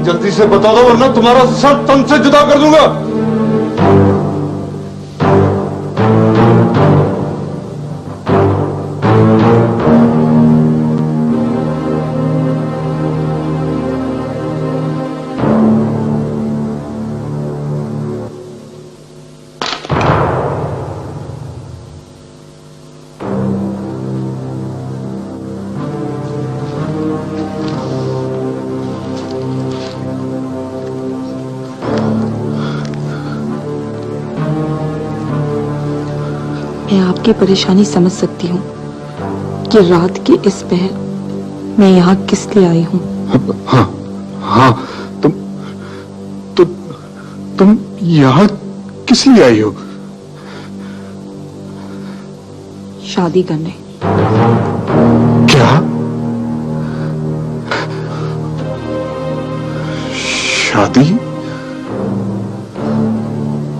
जल्दी से बता दो वरना तुम्हारा सर तन से जुदा कर दूंगा। मैं आपकी परेशानी समझ सकती हूँ कि रात के इस पहर मैं यहाँ किस लिए आई हूँ। हाँ हाँ, तुम यहाँ किस लिए आई हो? शादी करने। क्या? शादी?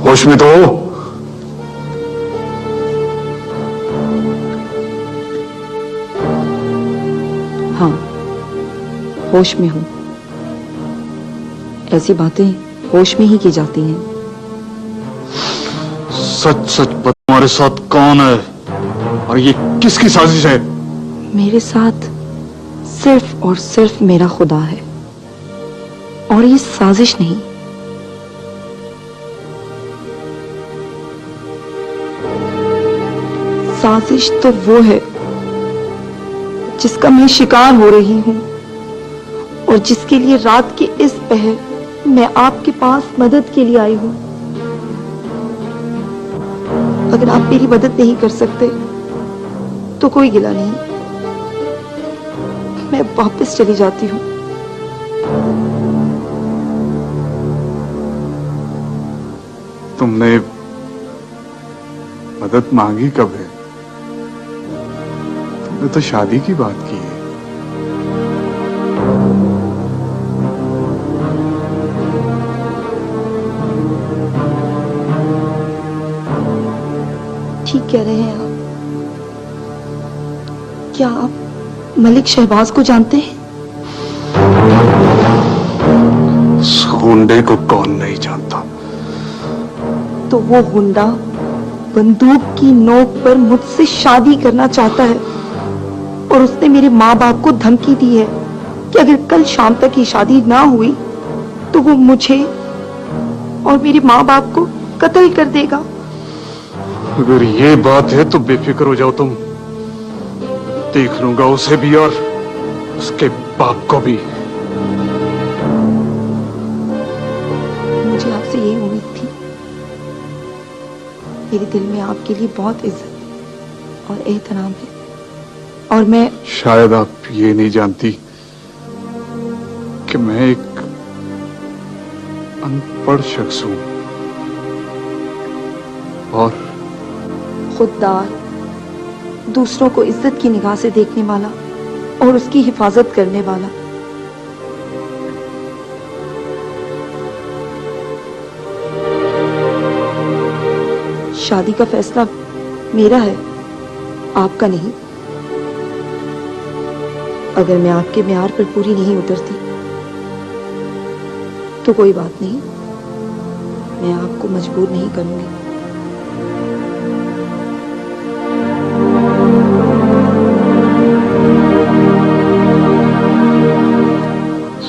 होश में तो हो? हाँ, होश में हूँ। ऐसी बातें होश में ही की जाती हैं। सच सच बता, तुम्हारे साथ कौन है और ये किसकी साजिश है? मेरे साथ सिर्फ और सिर्फ मेरा खुदा है और ये साजिश नहीं। साजिश तो वो है जिसका मैं शिकार हो रही हूँ और जिसके लिए रात के इस पहर मैं आपके पास मदद के लिए आई हूँ। अगर आप मेरी मदद नहीं कर सकते तो कोई गिला नहीं, मैं वापस चली जाती हूँ। तुमने मदद मांगी कब है? तुमने तो शादी की बात की है। ठीक कह रहे हैं आप। क्या आप मलिक शहबाज को जानते हैं? उस गुंडे को कौन नहीं जानता? तो वो गुंडा बंदूक की नोक पर मुझसे शादी करना चाहता है और उसने मेरे माँ बाप को धमकी दी है कि अगर कल शाम तक ये शादी ना हुई तो वो मुझे और मेरे माँ बाप को कत्ल कर देगा। अगर ये बात है तो बेफिक्र हो जाओ तुम। देख लूंगा उसे भी और उसके बाप को भी। मुझे आपसे यही उम्मीद थी। मेरे दिल में आपके लिए बहुत इज्जत और एहतराम है और मैं शायद आप ये नहीं जानती कि मैं एक अनपढ़ शख्स हूं और खुददार, दूसरों को इज्जत की निगाह से देखने वाला और उसकी हिफाजत करने वाला। शादी का फैसला मेरा है, आपका नहीं। अगर मैं आपके म्यार पर पूरी नहीं उतरती तो कोई बात नहीं, मैं आपको मजबूर नहीं करूंगी।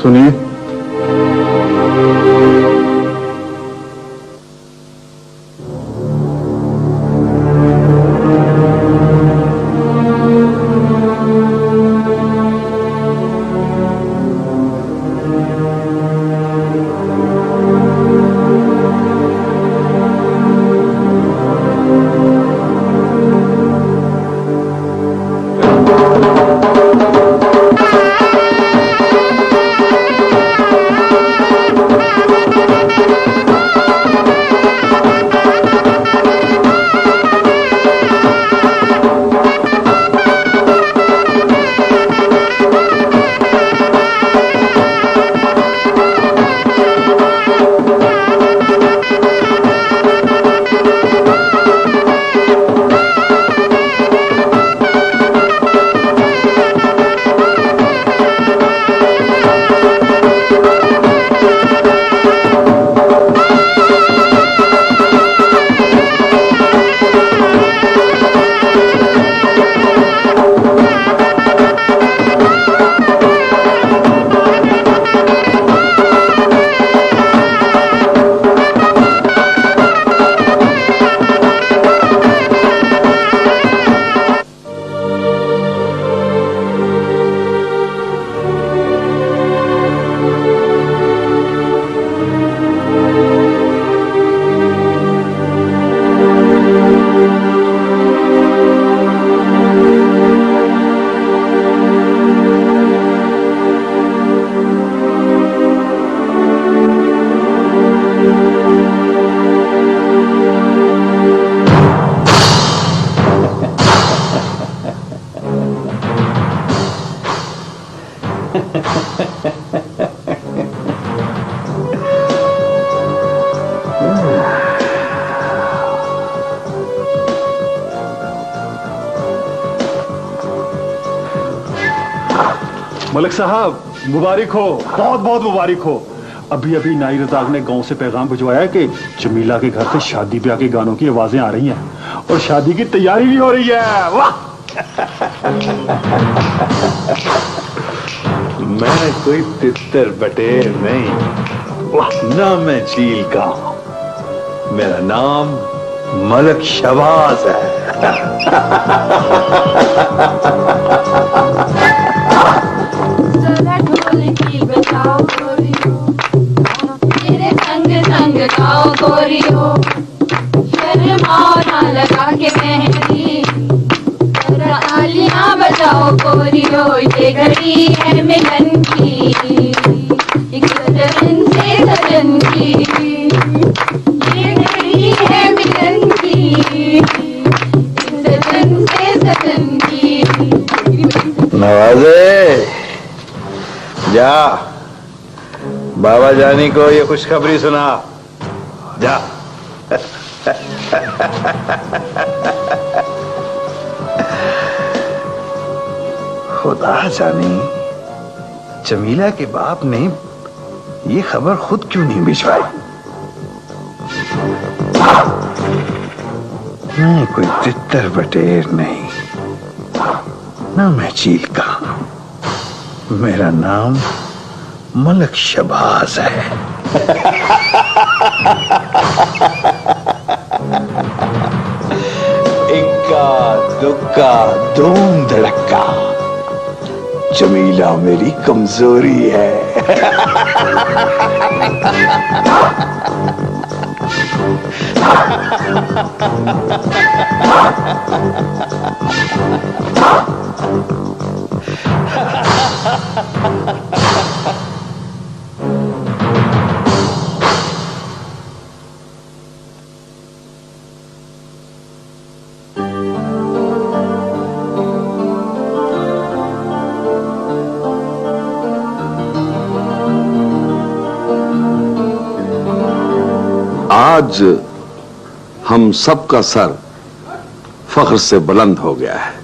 सुनिए, मलिक साहब मुबारक हो, बहुत बहुत मुबारक हो। अभी अभी नाई रजाक ने गांव से पैगाम भिजवाया कि जमीला के घर से शादी ब्याह के गानों की आवाजें आ रही हैं और शादी की तैयारी भी हो रही है। वाह! मैं कोई तितर बटेर नहीं, ना मैं चील का हूं। मेरा नाम मलिक शबाज है। जरा ढोल की बजाओ गोरियो, मेरे संग संग गाओ गोरियो, शर्माओ ना लगा के मेहंदी, जरा तालियां बजाओ गोरियो, ये घड़ी है मिलन की, एक सजन से सजन की, ये घड़ी है मिलन की, एक सजन से सजन की। नवाजे, जा बाबा जानी को ये खुशखबरी सुना, जा। खुदा जाने जमीला के बाप ने ये खबर खुद क्यों नहीं भिजवाई। मैं कोई तितर बटेर नहीं, ना मैं चील का हूं। मेरा नाम मलिक शबाज है। इक्का दुक्का धूम धड़क्का, जमीला मेरी कमजोरी है। आज हम सबका सर फख्र से बुलंद हो गया है।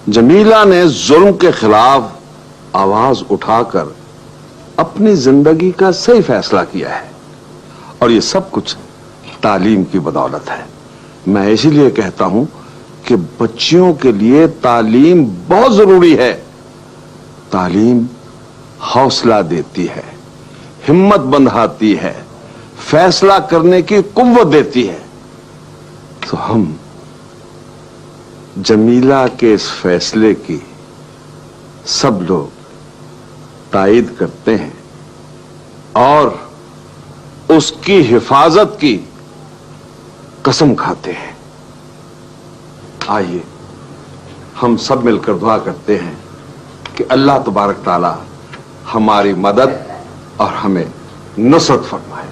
जमीला ने जुल्म के खिलाफ आवाज उठाकर अपनी जिंदगी का सही फैसला किया है और ये सब कुछ तालीम की बदौलत है। मैं इसीलिए कहता हूं कि बच्चियों के लिए तालीम बहुत जरूरी है। तालीम हौसला देती है, हिम्मत बंधाती है, फैसला करने की कुव्वत देती है। तो हम जमीला के इस फैसले की सब लोग तायद करते हैं और उसकी हिफाजत की कसम खाते हैं। आइए हम सब मिलकर दुआ करते हैं कि अल्लाह तबारक ताला हमारी मदद और हमें नुसरत फरमाए।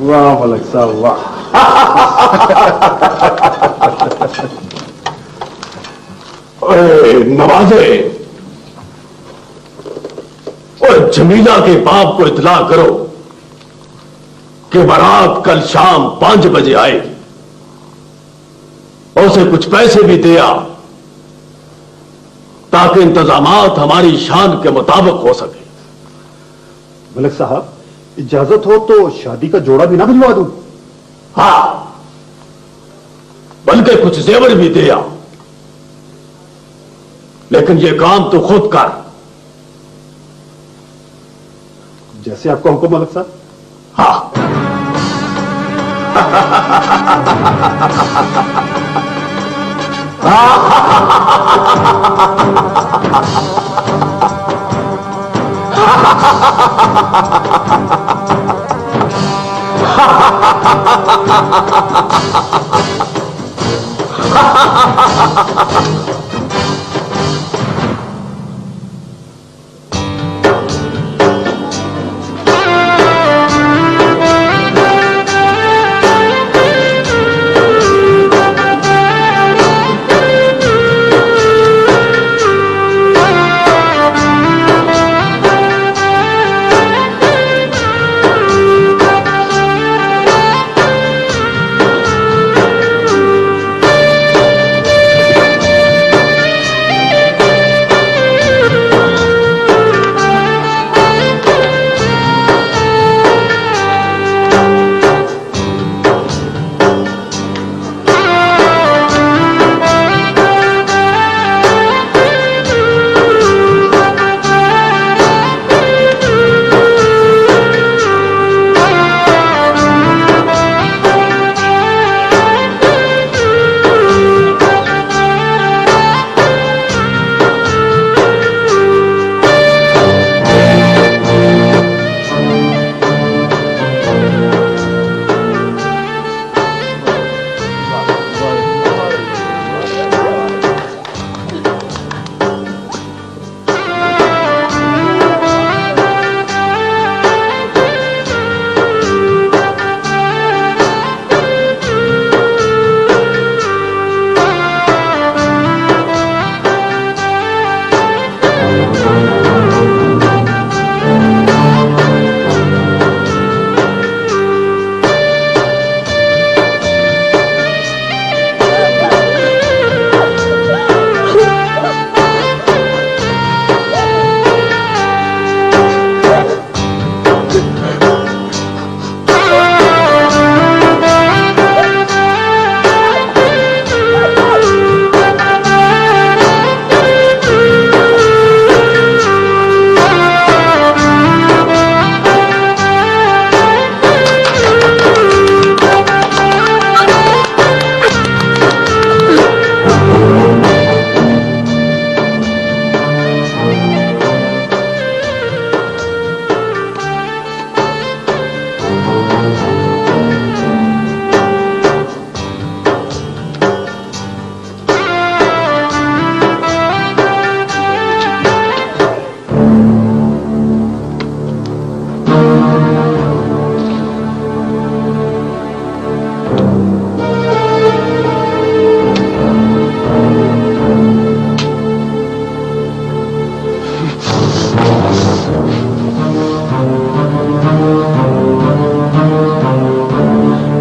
वाह मलिक साहब वाह। नवाजे, और जमीला के बाप को इतला करो कि बारात कल शाम 5 बजे आएगी। उसे कुछ पैसे भी दिया ताकि इंतजामात हमारी शान के मुताबिक हो सके। मलिक साहब, इजाजत हो तो शादी का जोड़ा भी ना भिजवा दूं? हाँ, बल्कि कुछ जेवर भी दिया, लेकिन यह काम तो खुद कर। जैसे आपका हुक्म मलिक साहब। हाँ।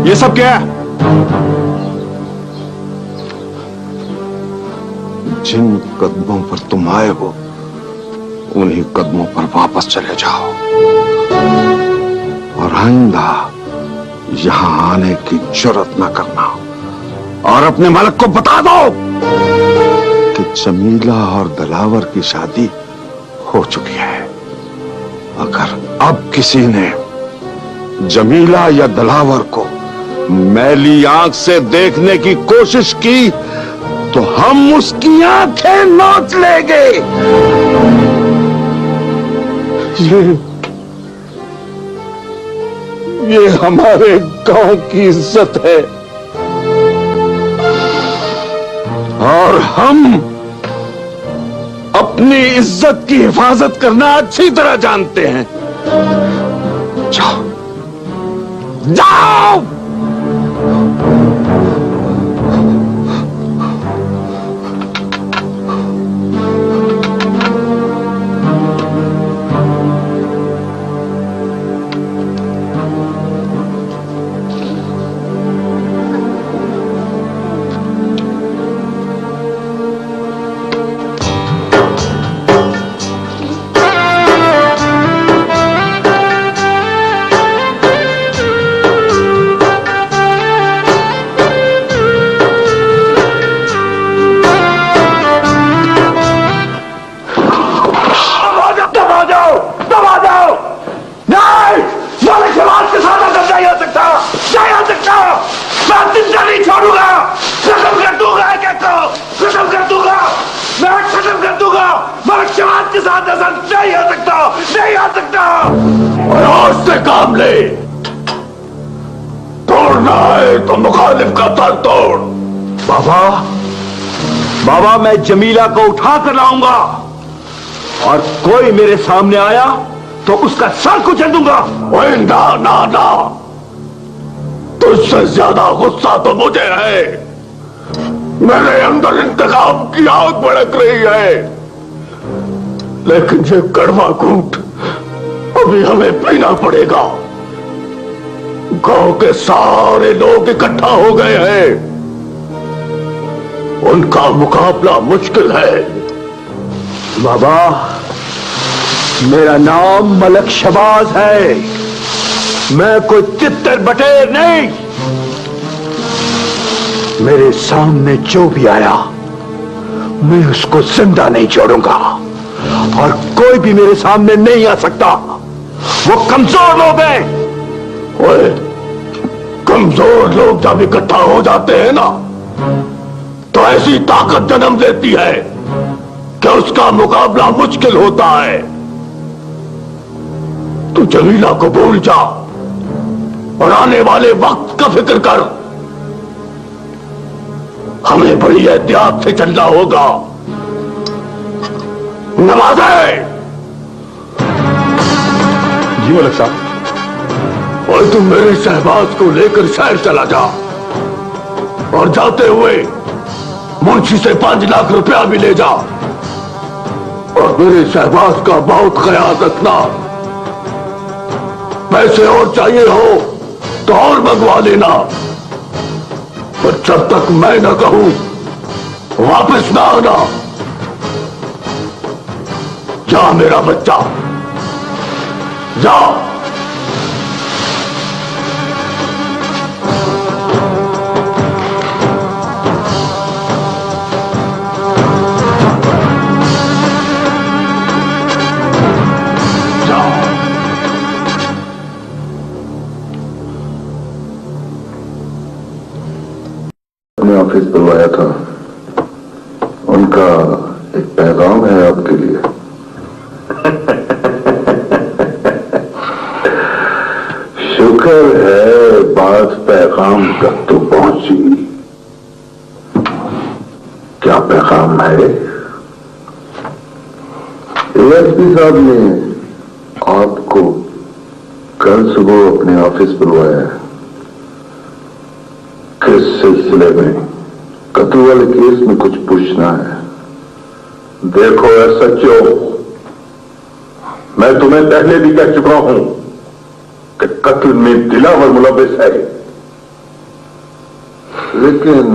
ये सब क्या है? जिन कदमों पर तुम आए हो उन्हीं कदमों पर वापस चले जाओ और आइंदा यहां आने की जुर्रत न करना और अपने मालिक को बता दो कि जमीला और दलावर की शादी हो चुकी है। अगर अब किसी ने जमीला या दलावर को मैली आंख से देखने की कोशिश की तो हम उसकी आंखें नोच लेंगे। ये हमारे गांव की इज्जत है और हम अपनी इज्जत की हिफाजत करना अच्छी तरह जानते हैं। जाओ जाओ। काम ले। तोड़ना है तो मुखालिफ का सर तोड़। बाबा, बाबा मैं जमीला को उठा कर लाऊंगा और कोई मेरे सामने आया तो उसका सर कुचल दूंगा। ओए ना ना ना, तुझसे ज्यादा गुस्सा तो मुझे है। मेरे अंदर इंतकाम की आग भड़क रही है, लेकिन ये कड़वा घूंट अभी हमें पीना पड़ेगा। गांव के सारे लोग इकट्ठा हो गए हैं, उनका मुकाबला मुश्किल है। बाबा, मेरा नाम मलक शबाज है, मैं कोई तितर बटेर नहीं। मेरे सामने जो भी आया मैं उसको जिंदा नहीं छोड़ूंगा और कोई भी मेरे सामने नहीं आ सकता। वो कमजोर लोग हैं। ओए, कमजोर लोग जब इकट्ठा हो जाते हैं ना तो ऐसी ताकत जन्म लेती है कि उसका मुकाबला मुश्किल होता है। तू जमीला को भूल जा और आने वाले वक्त का फिक्र कर। हमें बड़ी एहतियात से चलना होगा। नवाज़े। जी मलक साहब। और तुम मेरे शहबाज को लेकर शहर चला जा और जाते हुए मुंशी से 5 लाख रुपया भी ले जा। और मेरे शहबाज का बहुत ख्याल रखना। पैसे और चाहिए हो तो और मंगवा लेना, पर जब तक मैं न कहूं वापस ना आना। जा मेरा बच्चा, जा। ऑफिस बुलवाया था, उनका एक पैगाम है आपके लिए। शुक्र है बात पैगाम तक तो पहुंची। क्या पैगाम है? एएसपी साहब ने आपको कल सुबह अपने ऑफिस बुलवाया है। किस सिलसिले में? कत्ल वाले केस में कुछ पूछना है। देखो सच्चो, मैं तुम्हें पहले भी कह चुका हूं कि कत्ल में दिलावर मुलव्विस है, लेकिन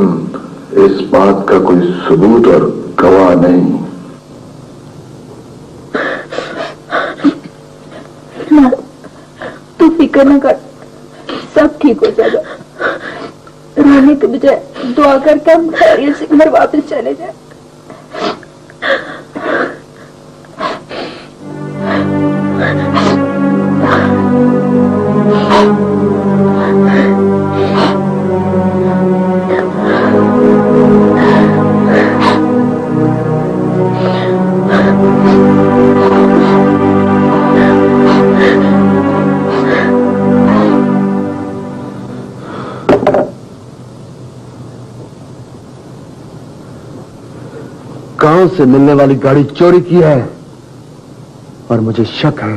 इस बात का कोई सबूत और गवाह नहीं। ना, तू फिक्र न कर, सब ठीक हो जाएगा। रोने के बजाय दुआ करके हम खैरियत से घर वापस चले जाए। गांव से मिलने वाली गाड़ी चोरी की है और मुझे शक है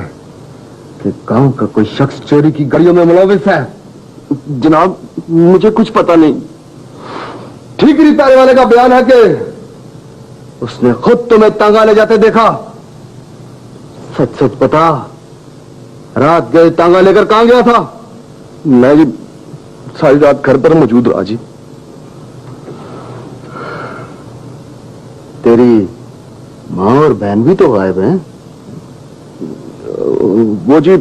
कि गांव का कोई शख्स चोरी की गाड़ियों में मुलव्विस है। जनाब, मुझे कुछ पता नहीं। ठीक रिपेयर वाले का बयान है कि उसने खुद तुम्हें तांगा ले जाते देखा। सच सच बता, रात गए तांगा लेकर कहां गया था? मैं जी सारी रात घर पर मौजूद रहा जी। तेरी मां और बहन भी तो गायब हैं। वो जी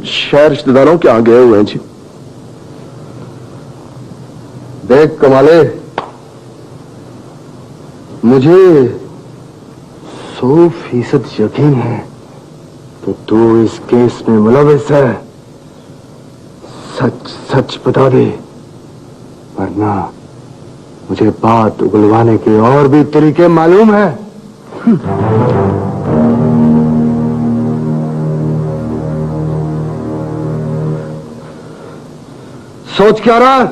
शहर रिश्तेदारों के यहाँ गए हुए हैं जी। देख कमाले, मुझे 100% यकीन है कि तू इस केस में मुलव्विस है। सच सच बता दे, वरना मुझे बात उगलवाने के और भी तरीके मालूम है। सोच क्या रहा है?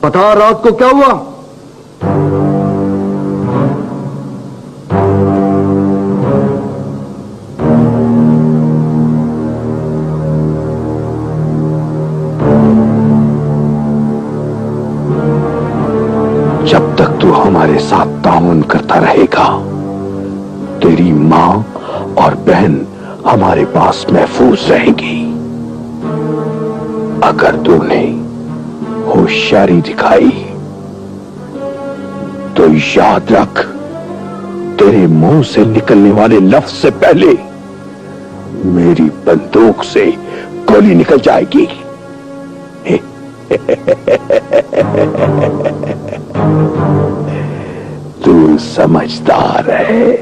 बता रात को क्या हुआ? जब तक तू हमारे साथ ताउन करता रहेगा, तेरी मां और बहन हमारे पास महफूज रहेंगी। अगर तूने होशियारी दिखाई तो याद रख, तेरे मुंह से निकलने वाले लफ्ज से पहले मेरी बंदूक से गोली निकल जाएगी। तू समझदार है,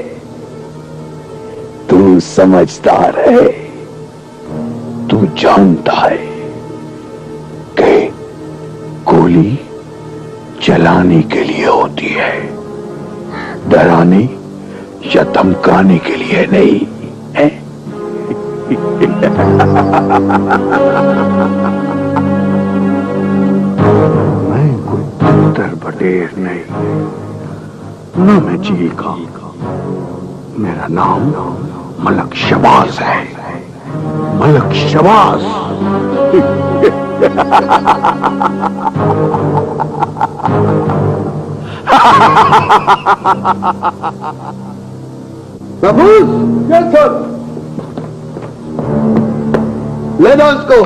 तू समझदार है। तू जानता है कि गोली चलाने के लिए होती है, डराने या धमकाने के लिए नहीं है। मैं कोई तितर बटेर नहीं, ना मैं चील का। मेरा नाम मलक शबाज है, मलक शबाज। महफूज, ले जाओ इसको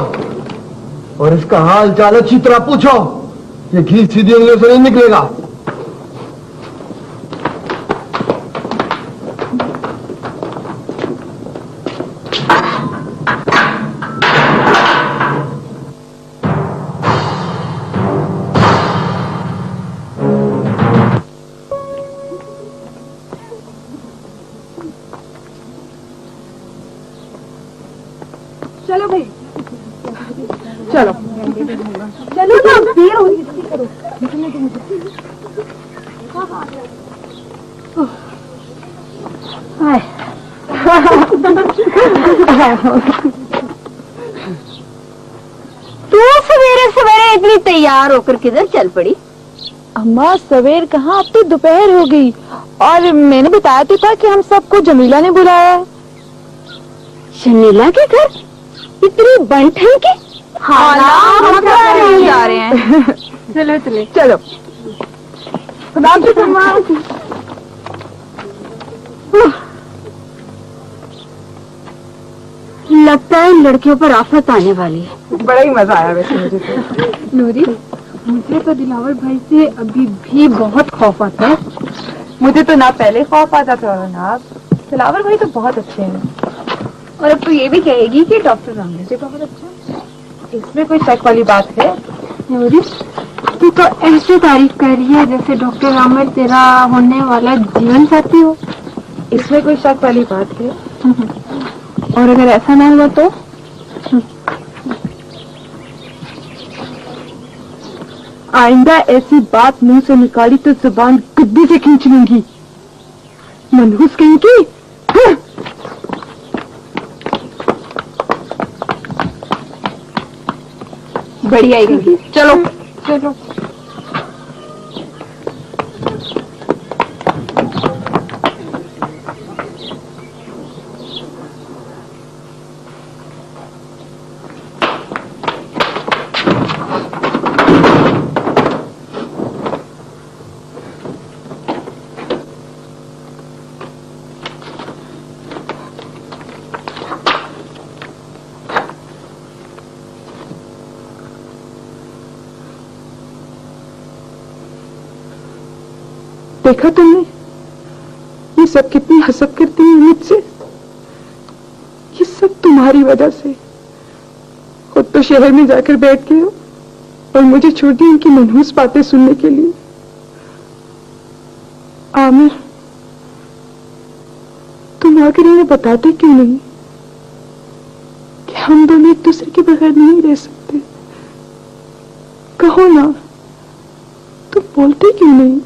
और इसका हाल चाल अच्छी तरह पूछो। ये घी सीधी उंगलियों से नहीं निकलेगा। चलो भाई, चलो चलो ना, देर हो रही है। तू सवेरे सवेरे इतनी तैयार होकर किधर चल पड़ी? अम्मा सवेर कहाँ, अब तो दोपहर हो गई और मैंने बताया तो था कि हम सबको जमीला ने बुलाया है। शनीला के घर इतनी बंठन की? हाँ ना, हम नहीं जा रहे हैं। चलो चले चलो। खुदा हाफिज़ अम्मा। लगता है लड़कियों पर आफत आने वाली है। बड़ा ही मजा आया वैसे मुझे तो। नूरी, मुझे तो दिलावर भाई से अभी भी बहुत खौफ आता है। मुझे तो ना पहले खौफ आता था और ना अब। दिलावर भाई तो बहुत अच्छे हैं और अब तो ये भी कहेगी कि डॉक्टर रामदेव जी बहुत अच्छा है। इसमें कोई शक वाली बात है? नूरी, तू तो ऐसे तारीफ कर रही है जैसे डॉक्टर रामदेव तेरा होने वाला जीवन साथी हो। इसमें कोई शक वाली बात है? और अगर ऐसा ना हुआ तो? आइंदा ऐसी बात मुंह से निकाली तो जुबान गद्दी से खींच लूंगी। मनहूस कहीं की। बढ़िया ही। चलो चलो। देखा तुमने ये सब कितनी हसद करती है मुझसे। ये सब तुम्हारी वजह से। खुद तो शहर में जाकर बैठ गए हो और मुझे छोड़ दी उनकी मनहूस बातें सुनने के लिए। आमिर, तुम आकर इन्हें बताते क्यों नहीं कि हम दोनों एक दूसरे के बगैर नहीं रह सकते? कहो ना, तुम बोलते क्यों नहीं?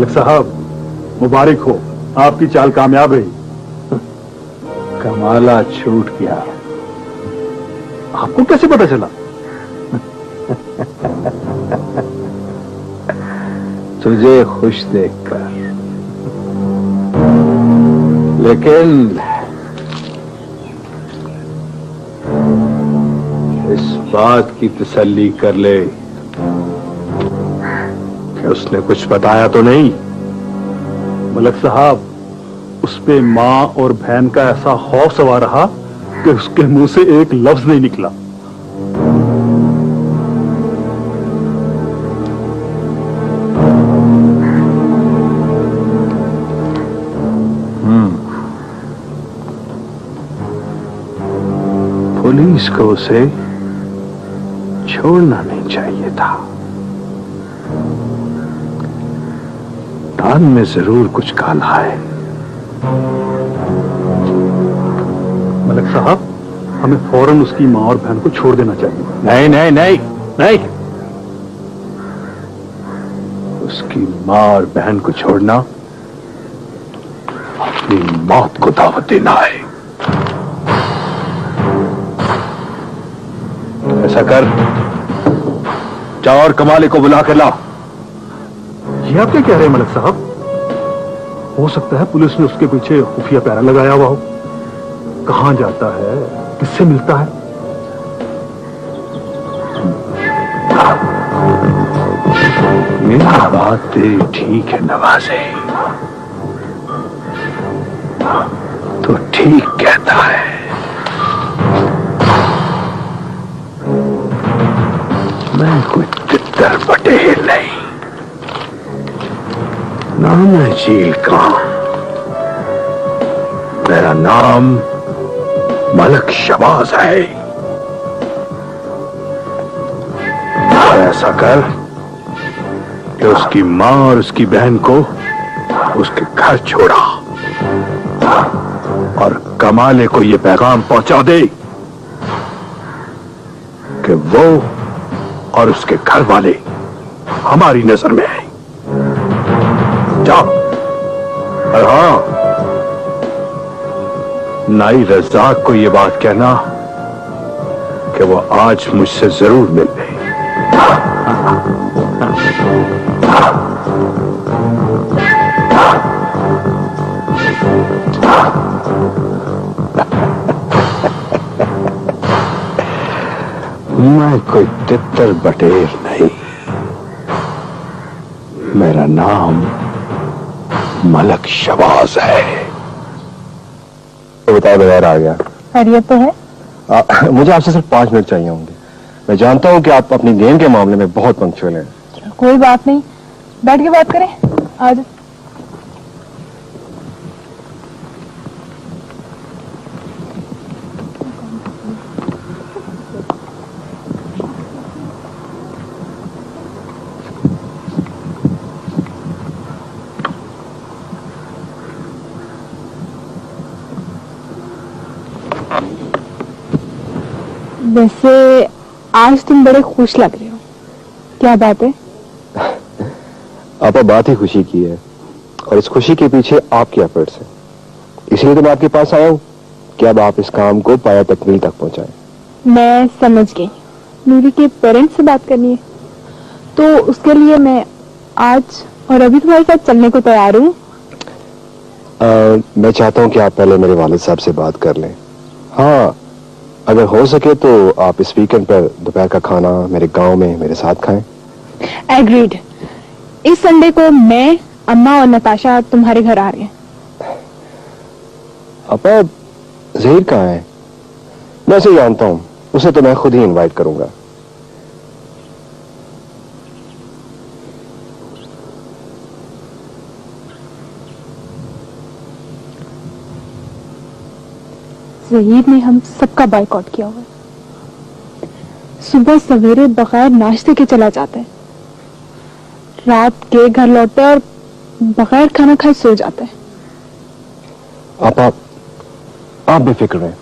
मलिक साहब, मुबारक हो, आपकी चाल कामयाब रही। कमाला छूट गया। आपको कैसे पता चला? तुझे खुश देखकर। लेकिन इस बात की तसल्ली कर ले कि उसने कुछ बताया तो नहीं। मलिक साहब, उस पे माँ और बहन का ऐसा खौफ सवार रहा कि उसके मुंह से एक लफ्ज नहीं निकला। पुलिस को उसे छोड़ना नहीं चाहिए था। दान में जरूर कुछ काला है। मलिक साहब, हमें फौरन उसकी माँ और बहन को छोड़ देना चाहिए। नहीं नहीं नहीं नहीं, उसकी माँ और बहन को छोड़ना अपनी मौत को दावत देना है। ऐसा कर, जाओ और कमाले को बुला कर लाओ। ये आप क्या कह रहे हैं मलिक साहब? हो सकता है पुलिस ने उसके पीछे खुफिया पैरा लगाया हुआ हो। कहां जाता है, किससे मिलता है? मेरी बात तेरी ठीक है नवाज़े, तो ठीक कहता है। मैं कोई तितर पटेल नहीं, ना मैं झील का। मेरा नाम मलिक शबाज है। ऐसा कर कि उसकी माँ और उसकी बहन को उसके घर छोड़ा और कमाले को यह पैगाम पहुंचा दे कि वो और उसके घर वाले हमारी नजर में है। जाओ। और हाँ, नाई रज़ाक को यह बात कहना कि वो आज मुझसे जरूर मिल गए। मैं कोई तितर बटेर नहीं, मेरा नाम मलिक शबाज है। तो बताओ, बगैर आ गया। खैरियत तो है? मुझे आपसे सिर्फ 5 मिनट चाहिए होंगे। मैं जानता हूं कि आप अपनी गेम के मामले में बहुत पंक्चुअल हैं। कोई बात नहीं, बैठ के बात करें। आज वैसे आज तुम बड़े खुश लग रहे हो, क्या बात है? आपा बात ही खुशी की है और इस खुशी के पीछे आपके एफर्ट्स हैं। इसलिए तो मैं आपके पास आया हूं कि अब आप इस काम को पाया तकमील तक पहुंचाएं। मैं समझ गई, नूरी के पेरेंट्स से बात करनी है, तो उसके लिए मैं आज और अभी तुम्हारे साथ चलने को तैयार हूँ। मैं चाहता हूं कि आप पहले मेरे वालिद साहब से बात कर लें। हाँ, अगर हो सके तो आप इस वीकेंड पर दोपहर का खाना मेरे गांव में मेरे साथ खाएं। एग्रीड। इस संडे को मैं, अम्मा और नताशा तुम्हारे घर आ रहे हैं। अपा, ज़हीर कहाँ है? मैं उसे जानता हूं, उसे तो मैं खुद ही इनवाइट करूंगा। ज़हीर ने हम सबका बाइकआउट किया हुआ है। सुबह सवेरे बगैर नाश्ते के चला जाता है, रात के घर लौटता है और बगैर खाना खाए सो जाता है। आप बेफिक्र रहें,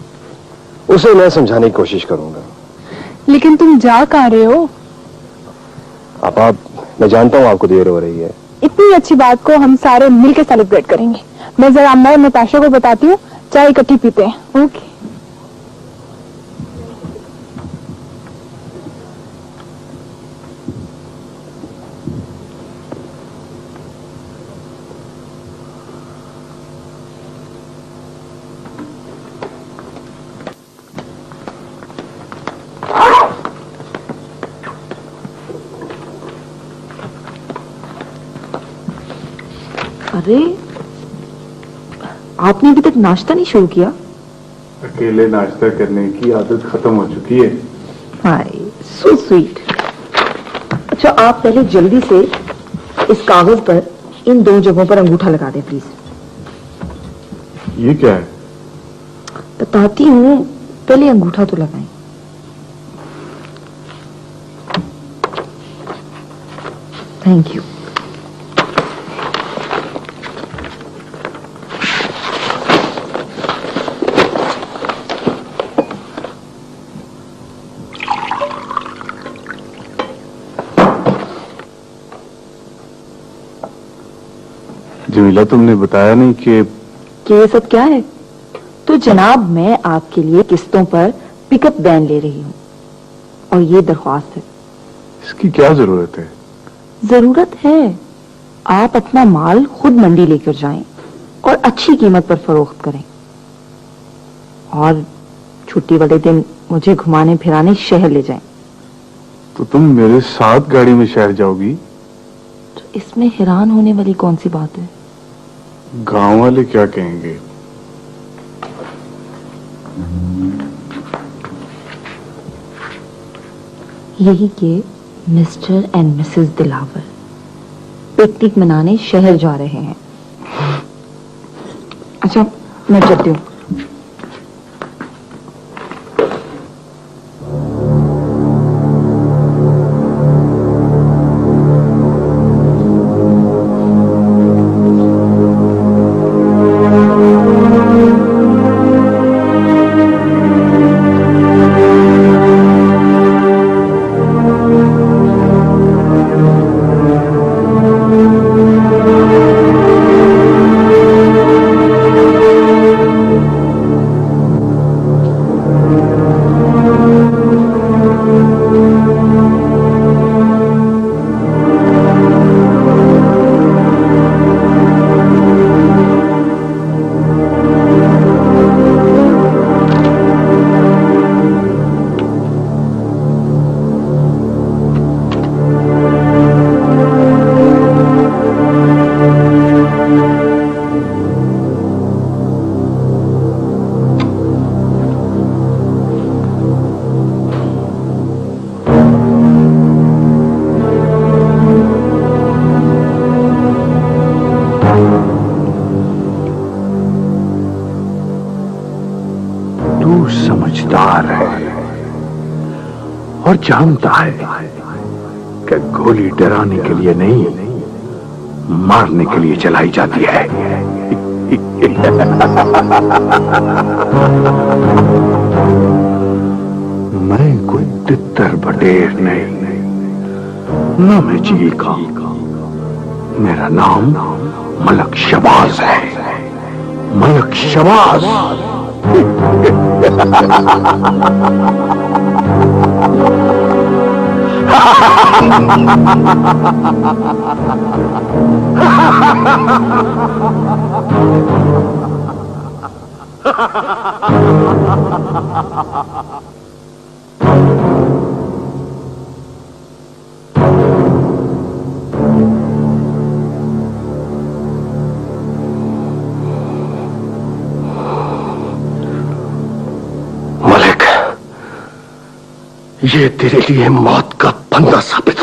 उसे मैं समझाने की कोशिश करूंगा। लेकिन तुम जा कहाँ रहे हो? आप मैं जानता हूं आपको देर हो रही है, इतनी अच्छी बात को हम सारे मिलकर सेलिब्रेट करेंगे। मैं जरा अम्मा और नताशा को बताती हूँ, चाय इकट्ठी पीते हैं। ओके। अरे आपने अभी तक नाश्ता नहीं शुरू किया? अकेले नाश्ता करने की आदत खत्म हो चुकी है। हाय सो स्वीट। अच्छा आप पहले जल्दी से इस कागज पर इन 2 जगहों पर अंगूठा लगा दें प्लीज। ये क्या है? बताती हूँ, पहले अंगूठा तो लगाएं। Thank you. जमीला तुमने बताया नहीं कि ये सब क्या है? तो जनाब मैं आपके लिए किस्तों पर पिकअप वैन ले रही हूँ और ये दरख्वास्त है। इसकी क्या जरूरत है? जरूरत है, आप अपना माल खुद मंडी लेकर जाएं और अच्छी कीमत पर फरोख्त करें और छुट्टी वाले दिन मुझे घुमाने फिराने शहर ले जाएं। तो तुम मेरे साथ गाड़ी में शहर जाओगी? तो इसमें हैरान होने वाली कौन सी बात है? गांव वाले क्या कहेंगे? यही कि mister and Mrs Dilawar picnic मनाने शहर जा रहे हैं। अच्छा मैं चलती हूँ। समझदार है और जानता है कि गोली डराने के लिए नहीं, मारने के लिए चलाई जाती है। मैं कोई तितर बटेर नहीं, न मैं चील का। मेरा नाम मलक शबाज है, मलक शबाज। ये तेरे लिए मौत का बंदा साबित